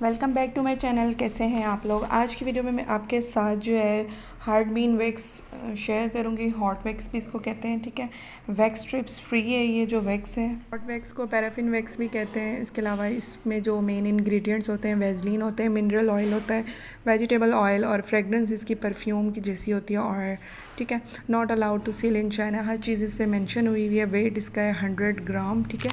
Welcome back to my channel. कैसे हैं आप लोग। आज की वीडियो में मैं आपके साथ जो है हार्ड बीन वैक्स शेयर करूंगी। हॉट वैक्स भी इसको कहते हैं, ठीक है। वैक्स स्ट्रिप्स फ्री है ये जो वैक्स है। हॉट वैक्स को पैराफिन वैक्स भी कहते हैं। इसके अलावा इसमें जो मेन इंग्रेडिएंट्स होते हैं वेजलिन होते हैं, मिनरल ऑयल होता है, वेजिटेबल ऑयल और फ्रेगरेंस इसकी परफ्यूम की जैसी होती है। और ठीक है, not allowed to sell in China, हर चीज़ इस पर मैंशन हुई हुई है। वेट इसका है 100 ग्राम, ठीक है।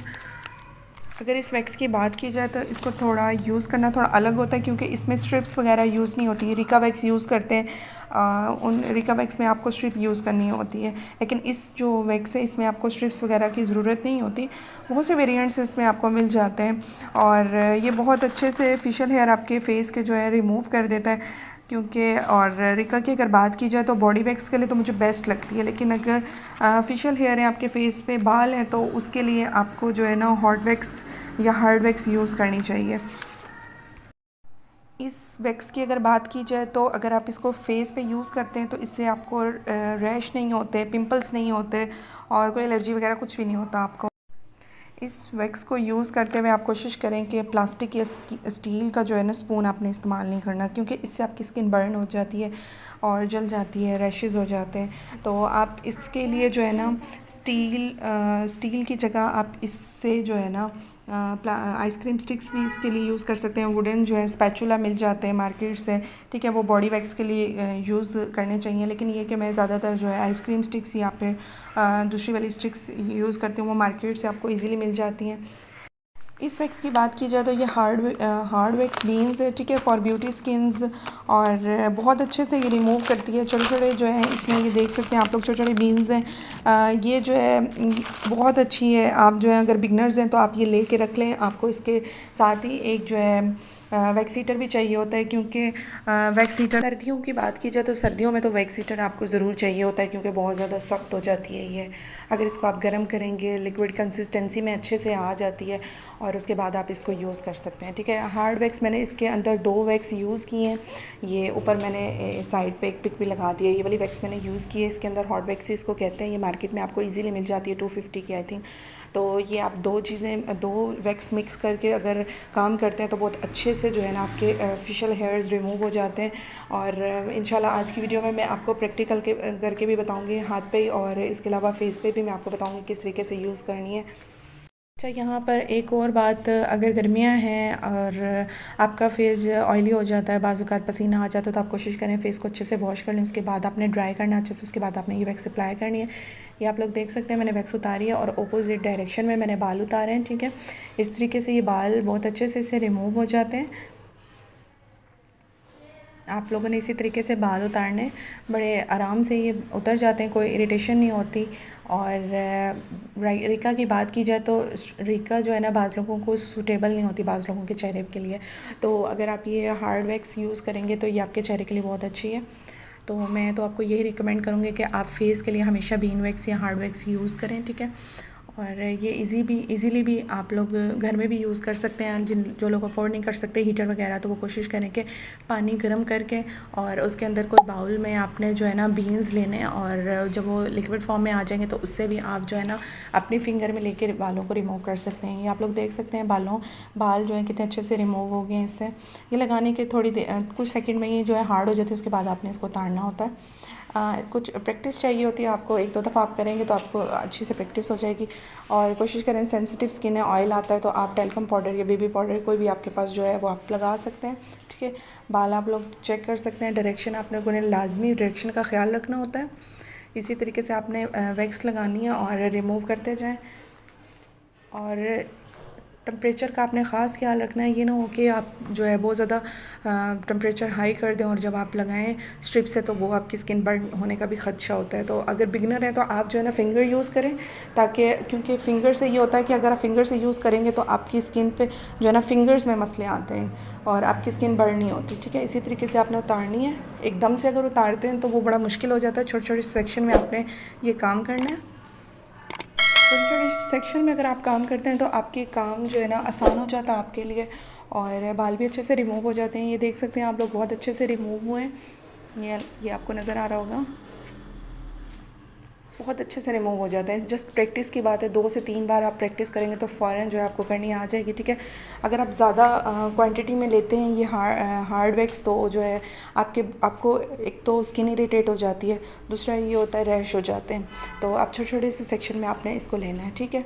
अगर इस वैक्स की बात की जाए तो इसको थोड़ा यूज़ करना थोड़ा अलग होता है, क्योंकि इसमें स्ट्रिप्स वगैरह यूज़ नहीं होती। रिका वैक्स यूज़ करते हैं, उन रिका वैक्स में आपको स्ट्रिप यूज़ करनी होती है, लेकिन इस जो वैक्स है इसमें आपको स्ट्रिप्स वगैरह की ज़रूरत नहीं होती। बहुत से वेरिएंट्स इसमें आपको मिल जाते हैं और ये बहुत अच्छे से फेशियल हेयर आपके फेस के जो है रिमूव कर देता है। क्योंकि और रिका की अगर बात की जाए तो बॉडी वैक्स के लिए तो मुझे बेस्ट लगती है, लेकिन अगर फेशियल हेयर है आपके फेस पे, बाल हैं, तो उसके लिए आपको जो है ना हॉट वैक्स या हार्ड वैक्स यूज़ करनी चाहिए। इस वैक्स की अगर बात की जाए तो अगर आप इसको फेस पे यूज़ करते हैं तो इससे आपको रैश नहीं होते, पिंपल्स नहीं होते और कोई एलर्जी वगैरह कुछ भी नहीं होता आपको। इस वैक्स को यूज़ करते हुए आप कोशिश करें कि प्लास्टिक या स्टील का जो है ना स्पून आपने इस्तेमाल नहीं करना, क्योंकि इससे आपकी स्किन बर्न हो जाती है और जल जाती है, रैशेज़ हो जाते हैं। तो आप इसके लिए जो है ना स्टील की जगह आप इससे जो है ना आइसक्रीम स्टिक्स भी इसके लिए यूज़ कर सकते हैं। वुडन जो है स्पैचुला मिल जाते हैं मार्केट से, ठीक है। वो बॉडी वैक्स के लिए यूज़ करने चाहिए, लेकिन ये कि मैं ज़्यादातर जो है आइसक्रीम स्टिक्स या फिर दूसरी वाली स्टिक्स यूज़ करती हूँ, वो मार्केट से आपको इजीली मिल जाती हैं। इस वैक्स की बात की जाए तो ये हार्ड वैक्स बीन्स है, ठीक है, फॉर ब्यूटी स्किन्स, और बहुत अच्छे से ये रिमूव करती है। छोटे छोटे जो है इसमें ये देख सकते हैं आप लोग, छोटे छोटे बीन्स हैं। ये जो है बहुत अच्छी है। आप जो है अगर बिगनर्स हैं तो आप ये ले कर रख लें। आपको इसके साथ ही एक जो है वैक्स हीटर भी चाहिए होता है, क्योंकि वैक्स हीटर, सर्दियों की बात की जाए तो सर्दियों में तो वैक्स हीटर आपको ज़रूर चाहिए होता है, क्योंकि बहुत ज़्यादा सख्त हो जाती है ये। अगर इसको आप गर्म करेंगे लिक्विड कंसिस्टेंसी में अच्छे से आ जाती है और उसके बाद आप इसको यूज़ कर सकते हैं, ठीक है। हार्ड वैक्स मैंने इसके अंदर 2 वैक्स यूज़ किए हैं। ये ऊपर मैंने साइड पे एक पिक भी लगा दिया। ये वाली वैक्स मैंने यूज़ की है। इसके अंदर हॉट वैक्स इसको कहते हैं। ये मार्केट में आपको इजीली मिल जाती है 250 की आई थिंक। तो ये आप 2 वैक्स मिक्स करके अगर काम करते हैं तो बहुत अच्छे से जो है ना आपके फेशियल हेयर्स रिमूव हो जाते हैं। और इंशाल्लाह आज की वीडियो में मैं आपको प्रैक्टिकल करके भी बताऊँगी हाथ पे, और इसके अलावा फेस पे भी मैं आपको बताऊँगी किस तरीके से यूज़ करनी है। अच्छा, यहाँ पर एक और बात, अगर गर्मियाँ हैं और आपका फेस ऑयली हो जाता है, बाज़-औक़ात पसीना आ जाता है, तो आप कोशिश करें फेस को अच्छे से वॉश कर लें। उसके बाद आपने ड्राई करना अच्छे से, उसके बाद आपने ये वैक्स अप्लाई करनी है। ये आप लोग देख सकते हैं मैंने वैक्स उतारी है और अपोज़िट डायरेक्शन में मैंने बाल उतारे हैं, ठीक है। इस तरीके से ये बाल बहुत अच्छे से इससे रिमूव हो जाते हैं। आप लोगों ने इसी तरीके से बाल उतारने, बड़े आराम से ये उतर जाते हैं, कोई इरिटेशन नहीं होती। और रिका की बात की जाए तो रिका जो है ना बाज़ लोगों को सूटेबल नहीं होती, बाज़ लोगों के चेहरे के लिए। तो अगर आप ये हार्ड वैक्स यूज़ करेंगे तो ये आपके चेहरे के लिए बहुत अच्छी है। तो मैं तो आपको यही रिकमेंड करूँगी कि आप फेस के लिए हमेशा बीन वैक्स या हार्ड वैक्स यूज़ करें, ठीक है। और ये इजीली भी आप लोग घर में भी यूज़ कर सकते हैं। जो लोग अफोर्ड नहीं कर सकते हीटर वगैरह, तो वो कोशिश करें कि पानी गर्म करके और उसके अंदर कोई बाउल में आपने जो है ना बीन्स लेने, और जब वो लिक्विड फॉर्म में आ जाएंगे तो उससे भी आप जो है ना अपनी फिंगर में लेके बालों को रिमूव कर सकते हैं। ये आप लोग देख सकते हैं बाल जो है कितने अच्छे से रिमूव हो गए हैं इससे। ये लगाने के थोड़ी देर, कुछ सेकंड में ये जो है हार्ड हो जाती है। उसके बाद आपने इसको उतारना होता है। कुछ प्रैक्टिस चाहिए होती है आपको। 1-2 दफ़ा आप करेंगे तो आपको अच्छी से प्रैक्टिस हो जाएगी। और कोशिश करें, सेंसिटिव स्किन है, ऑयल आता है, तो आप टेल्कम पाउडर या बेबी पाउडर कोई भी आपके पास जो है वो आप लगा सकते हैं, ठीक है। बाल आप लोग चेक कर सकते हैं। डायरेक्शन आप लोगों ने लाजमी डायरेक्शन का ख्याल रखना होता है। इसी तरीके से आपने वैक्स लगानी है और रिमूव करते जाएँ। और टेम्परेचर का आपने ख़ास ख्याल रखना है। ये ना हो कि आप जो है बहुत ज़्यादा टेम्परेचर हाई कर दें और जब आप लगाएं स्ट्रिप से तो वो आपकी स्किन बर्न होने का भी ख़दशा होता है। तो अगर बिगनर है तो आप जो है ना फिंगर यूज़ करें, ताकि क्योंकि फ़िंगर से ये होता है कि अगर आप फिंगर से यूज़ करेंगे तो आपकी स्किन पे जो है ना फिंगर्स में मसले आते हैं और आपकी स्किन बर्न नहीं होती, ठीक है। इसी तरीके से आपने उतारनी है। एकदम से अगर उतारते हैं तो वो बड़ा मुश्किल हो जाता है। छोटे छोटे सेक्शन में आपने ये काम करना है। छोटे छोटे सेक्शन में अगर आप काम करते हैं तो आपके काम जो है ना आसान हो जाता है आपके लिए, और बाल भी अच्छे से रिमूव हो जाते हैं। ये देख सकते हैं आप लोग, बहुत अच्छे से रिमूव हुए हैं। ये आपको नज़र आ रहा होगा। बहुत अच्छे से रिमूव हो जाता है। जस्ट प्रैक्टिस की बात है, 2 से 3 बार आप प्रैक्टिस करेंगे तो फ़ौरन जो है आपको करनी आ जाएगी, ठीक है। अगर आप ज़्यादा क्वांटिटी में लेते हैं ये हार्ड वैक्स, तो जो है आपको एक तो स्किन इरिटेट हो जाती है, दूसरा ये होता है रैश हो जाते हैं। तो आप छोटे छोटे से सेक्शन में आपने इसको लेना है, ठीक है।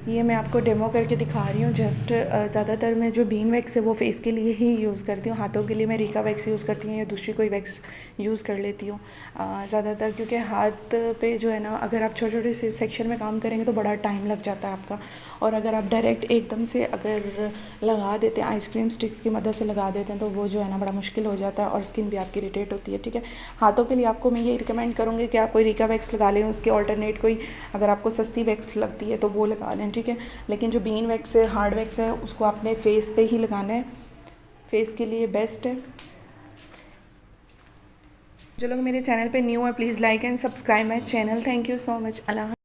ये मैं आपको डेमो करके दिखा रही हूँ। जस्ट ज़्यादातर मैं जो बीन वैक्स है वो फेस के लिए ही यूज़ करती हूँ। हाथों के लिए मैं रीका वैक्स यूज़ करती हूँ या दूसरी कोई वैक्स यूज़ कर लेती हूँ ज़्यादातर, क्योंकि हाथ पे जो है ना, अगर आप छोटे छोटे से सेक्शन में काम करेंगे तो बड़ा टाइम लग जाता है आपका। और अगर आप डायरेक्ट एकदम से अगर लगा देते हैं, आइसक्रीम स्टिक्स की मदद से लगा देते हैं, तो वो जो है ना बड़ा मुश्किल हो जाता है और स्किन भी आपकी इरिटेट होती है, ठीक है। हाथों के लिए आपको मैं ये रिकमेंड करूँगी कि आप कोई रीका वैक्स लगा लें, उसके ऑल्टरनेट कोई अगर आपको सस्ती वैक्स लगती है तो वो लगा लें, ठीक है। लेकिन जो बीन वैक्स है, हार्ड वैक्स है, उसको आपने फेस पे ही लगाना है, फेस के लिए बेस्ट है। जो लोग मेरे चैनल पे न्यू है, please like and subscribe my channel. Thank you so much. Allah.